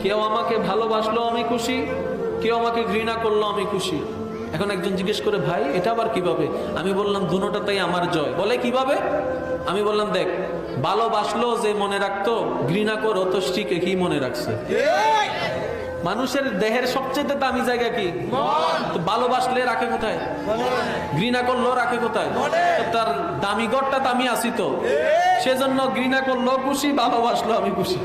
কেউ আমাকে ভালোবাসলো আমি খুশি, কেউ আমাকে ঘৃণা করলো আমি খুশি। এখন একজন জিজ্ঞেস করে, ভাই এটা আবার কিভাবে? আমি বললাম দুটোটাতেই আমার জয়। বলে কিভাবে? আমি বললাম দেখ, ভালোবাসলো যে মনে রাখতো, ঘৃণা করো তো ঠিক কি মনে রাখছে। মানুষের দেহের সবচেয়ে দামি জায়গা কি? তো ভালোবাসলে রাখে কোথায়? ঘৃণা করলো রাখে কোথায়? তার দামি ঘরটা দামি আসি তো, সেজন্য ঘৃণা করলো খুশি, ভালোবাসলো আমি খুশি।